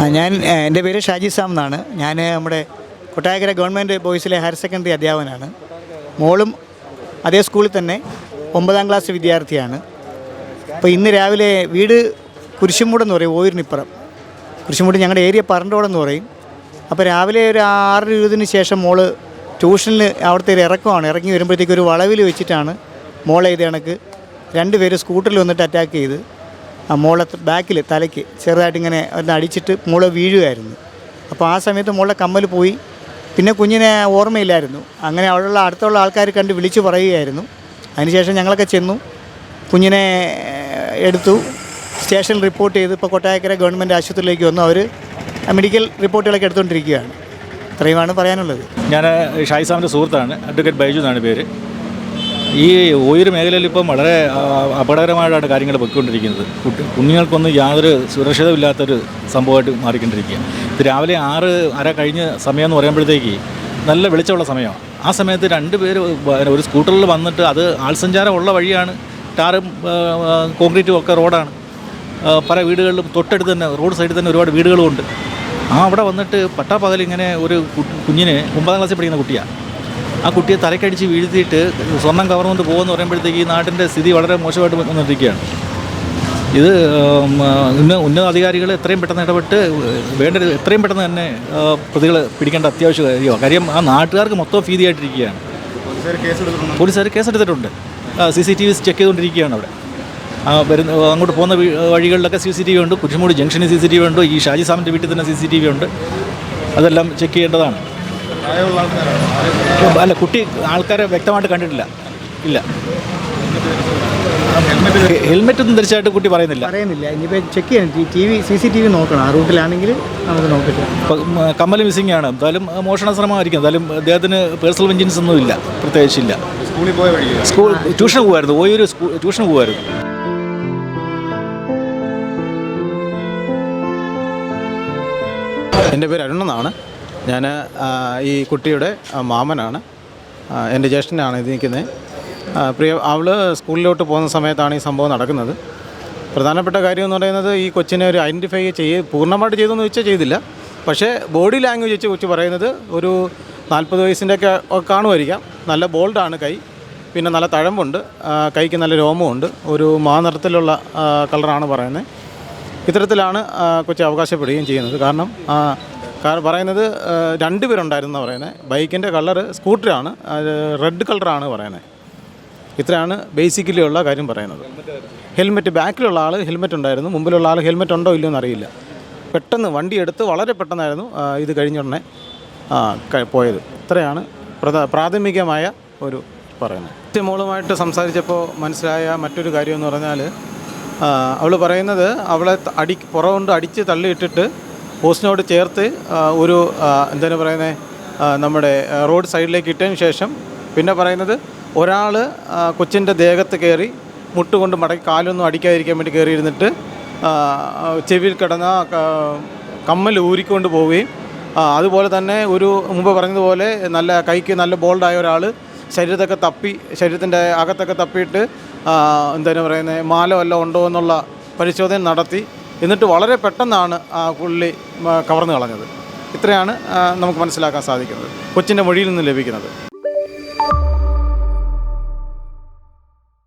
എൻ്റെ പേര് ഷാജി സാം എന്നാണ്. ഞാൻ നമ്മുടെ കൊട്ടാരക്കര ഗവൺമെൻറ് ബോയ്സിലെ ഹയർ സെക്കൻഡറി അധ്യാപകനാണ്. മോളും അതേ സ്കൂളിൽ തന്നെ 9ാം ക്ലാസ് വിദ്യാർത്ഥിയാണ്. അപ്പോൾ ഇന്ന് രാവിലെ വീട് കുരിശുമൂടെന്ന് പറയും, ഓയൂരിനിപ്പുറം. കുരിശുമൂട് ഞങ്ങളുടെ ഏരിയ പറണ്ടോടെന്ന് പറയും. അപ്പോൾ രാവിലെ ഒരു 6:20 ശേഷം മോള് ട്യൂഷനിൽ അവിടുത്തെ ഒരു ഇറങ്ങി വരുമ്പോഴത്തേക്ക് ഒരു വളവിൽ വെച്ചിട്ടാണ് മോളെ ഇത് കണക്ക് 2 പേര് സ്കൂട്ടറിൽ വന്നിട്ട് അറ്റാക്ക് ചെയ്ത് മോളെ ബാക്കിൽ തലയ്ക്ക് ചെറുതായിട്ട് ഇങ്ങനെ അടിച്ചിട്ട് മോളെ വീഴുകയായിരുന്നു. അപ്പോൾ ആ സമയത്ത് മോളുടെ കമ്മൽ പോയി. പിന്നെ കുഞ്ഞിനെ ഓർമ്മയില്ലായിരുന്നു. അങ്ങനെ അവിടെയുള്ള അടുത്തുള്ള ആൾക്കാർ കണ്ട് വിളിച്ചു പറയുകയായിരുന്നു. അതിനുശേഷം ഞങ്ങളൊക്കെ ചെന്നു, കുഞ്ഞിനെ എടുത്തു, സ്റ്റേഷനിൽ റിപ്പോർട്ട് ചെയ്ത് ഇപ്പോൾ കൊട്ടാരക്കര ഗവൺമെൻറ് ആശുപത്രിയിലേക്ക് വന്നു. അവർ മെഡിക്കൽ റിപ്പോർട്ടുകളൊക്കെ എടുത്തുകൊണ്ടിരിക്കുകയാണ്. ഇത്രയുമാണ് പറയാനുള്ളത്. ഞാൻ ഷായി സാമിൻ്റെ സുഹൃത്താണ്. അഡ്വക്കേറ്റ് ബൈജു എന്നാണ് പേര്. ഈ ഓയൂർ മേഖലയിൽ ഇപ്പം വളരെ അപകടകരമായിട്ടാണ് കാര്യങ്ങൾ പൊയ്ക്കൊണ്ടിരിക്കുന്നത്. കുഞ്ഞുങ്ങൾക്കൊന്നും യാതൊരു സുരക്ഷിതമില്ലാത്തൊരു സംഭവമായിട്ട് മാറിക്കൊണ്ടിരിക്കുകയാണ്. ഇത് രാവിലെ 6:30 കഴിഞ്ഞ സമയം എന്ന് പറയുമ്പോഴത്തേക്ക് നല്ല വെളിച്ചമുള്ള സമയമാണ്. ആ സമയത്ത് 2 പേര് ഒരു സ്കൂട്ടറിൽ വന്നിട്ട്, അത് ആൾസഞ്ചാരമുള്ള വഴിയാണ്, ടാറും കോൺക്രീറ്റും ഒക്കെ റോഡാണ്. പല വീടുകളിലും തൊട്ടടുത്ത് തന്നെ റോഡ് സൈഡിൽ തന്നെ ഒരുപാട് വീടുകളുമുണ്ട്. അവിടെ വന്നിട്ട് പട്ടാപ്പകൽ ഇങ്ങനെ ഒരു കുഞ്ഞിനെ 9ാം ക്ലാസ്സിൽ പഠിക്കുന്ന കുട്ടിയാണ്. ആ കുട്ടിയെ തലക്കടിച്ച് വീഴ്ത്തിയിട്ട് സ്വർണ്ണം കവർന്നുകൊണ്ട് പോകുമെന്ന് പറയുമ്പോഴത്തേക്ക് ഈ നാട്ടിൻ്റെ സ്ഥിതി വളരെ മോശമായിട്ട് വന്നിരിക്കുകയാണ്. ഇത് ഉന്നത അധികാരികൾ എത്രയും പെട്ടെന്ന് ഇടപെട്ട് എത്രയും പെട്ടെന്ന് തന്നെ പ്രതികളെ പിടിക്കേണ്ട അത്യാവശ്യ കാര്യമാണ്. കാര്യം ആ നാട്ടുകാർക്ക് മൊത്തം ഭീതിയായിട്ടിരിക്കുകയാണ്. പോലീസുകാർ കേസെടുത്തിട്ടുണ്ട്. CCTV ചെക്ക് ചെയ്തുകൊണ്ടിരിക്കുകയാണ് അവിടെ. അങ്ങോട്ട് പോകുന്ന വഴികളിലൊക്കെ CCTV ഉണ്ട്. കുരിശുമൂട് ജംഗ്ഷനിൽ CCTV ഉണ്ട്. ഈ ഷാജി സാമിൻ്റെ വീട്ടിൽ തന്നെ CCTV ഉണ്ട്. അതെല്ലാം ചെക്ക് ചെയ്യേണ്ടതാണ്. അല്ല, കുട്ടി ആൾക്കാരെ വ്യക്തമായിട്ട് കണ്ടിട്ടില്ല. ഇല്ല, ഹെൽമെറ്റ് ഒന്നും ധരിച്ചായിട്ട് കുട്ടി പറയുന്നില്ല. ഇനിയിപ്പോൾ ചെക്ക് ചെയ്യണം. CCTV നോക്കണം. ആ റൂട്ടിലാണെങ്കിൽ നമുക്ക് നോക്കില്ല. ഇപ്പം കമ്മൽ മിസ്സിംഗ് ആണ്. എന്തായാലും മോഷണ ശ്രമമായിരിക്കും. എന്തായാലും അദ്ദേഹത്തിന് പേഴ്സണൽ വെഞ്ചൻസ് ഒന്നും ഇല്ല, പ്രത്യേകിച്ചില്ല. ട്യൂഷന് പോകുമായിരുന്നു. ഓയൊരു ട്യൂഷന് പോകുമായിരുന്നു. എൻ്റെ പേര് അരുൺ എന്നാണ്. ഞാൻ ഈ കുട്ടിയുടെ മാമനാണ്. എൻ്റെ ജ്യേഷ്ഠനാണ് ഇത് നിൽക്കുന്നത്. അവൾ സ്കൂളിലോട്ട് പോകുന്ന സമയത്താണ് ഈ സംഭവം നടക്കുന്നത്. പ്രധാനപ്പെട്ട കാര്യം എന്ന് പറയുന്നത്, ഈ കൊച്ചിനെ ഒരു ഐഡൻറ്റിഫൈ പൂർണ്ണമായിട്ട് ചെയ്തെന്ന് വെച്ചാൽ ചെയ്തില്ല. പക്ഷേ ബോഡി ലാംഗ്വേജ് വെച്ച് കൊച്ചു പറയുന്നത് ഒരു 40 വയസ്സിൻ്റെ ഒക്കെ കാണുമായിരിക്കാം. നല്ല ബോൾഡാണ് കൈ, പിന്നെ നല്ല തഴമ്പുണ്ട്, കൈക്ക് നല്ല രോമമുണ്ട്, ഒരു മാനിറത്തിലുള്ള കളറാണ് പറയുന്നത്. ഇത്തരത്തിലാണ് കൊച്ചി അവകാശപ്പെടുകയും ചെയ്യുന്നത്. കാരണം പറയുന്നത് 2 പേരുണ്ടായിരുന്നു പറയുന്നത്. ബൈക്കിൻ്റെ കളറ് സ്കൂട്ടറാണ്, റെഡ് കളറാണ് പറയുന്നത്. ഇത്രയാണ് ബേസിക്കലി ഉള്ള കാര്യം പറയുന്നത്. ഹെൽമെറ്റ്, ബാക്കിലുള്ള ആൾ ഹെൽമെറ്റ് ഉണ്ടായിരുന്നു, മുമ്പിലുള്ള ആൾ ഹെൽമെറ്റ് ഉണ്ടോ ഇല്ലയോ എന്നറിയില്ല. പെട്ടെന്ന് വണ്ടി എടുത്ത് വളരെ പെട്ടെന്നായിരുന്നു ഇത് കഴിഞ്ഞ ഉടനെ പോയത്. ഇത്രയാണ് പ്രാഥമികമായ ഒരു പറയുന്നത്. മോളുമായിട്ട് സംസാരിച്ചപ്പോൾ മനസ്സിലായ മറ്റൊരു കാര്യം എന്ന് പറഞ്ഞാൽ, അവൾ പറയുന്നത് അവളെ പുറകൊണ്ട് അടിച്ച് തള്ളിയിട്ടിട്ട് പോസ്റ്റിനോട് ചേർത്ത് ഒരു എന്താണ് പറയുന്നത്, നമ്മുടെ റോഡ് സൈഡിലേക്ക് ഇട്ടതിന് ശേഷം പിന്നെ പറയുന്നത് ഒരാൾ കൊച്ചിൻ്റെ ദേഹത്ത് കയറി മുട്ടുകൊണ്ട് മടക്കി കാലൊന്നും അടിക്കാതിരിക്കാൻ വേണ്ടി കയറിയിരുന്നിട്ട് ചെവിയിൽ കിടന്ന കമ്മൽ ഊരിക്കൊണ്ട് പോവുകയും, അതുപോലെ തന്നെ ഒരു മുമ്പ് പറഞ്ഞതുപോലെ നല്ല കൈക്ക് നല്ല ബോൾഡായ ഒരാൾ ശരീരത്തിൻ്റെ അകത്തൊക്കെ തപ്പിയിട്ട് എന്താണ് പറയുന്നത്, മാല വല്ലതും ഉണ്ടോ എന്നുള്ള പരിശോധന നടത്തി. എന്നിട്ട് വളരെ പെട്ടെന്നാണ് ആ പുള്ളി കവർന്നു കളഞ്ഞത്. ഇത്രയാണ് നമുക്ക് മനസ്സിലാക്കാൻ സാധിക്കുന്നത്, കൊച്ചിൻ്റെ മൊഴിയിൽ നിന്ന് ലഭിക്കുന്നത്.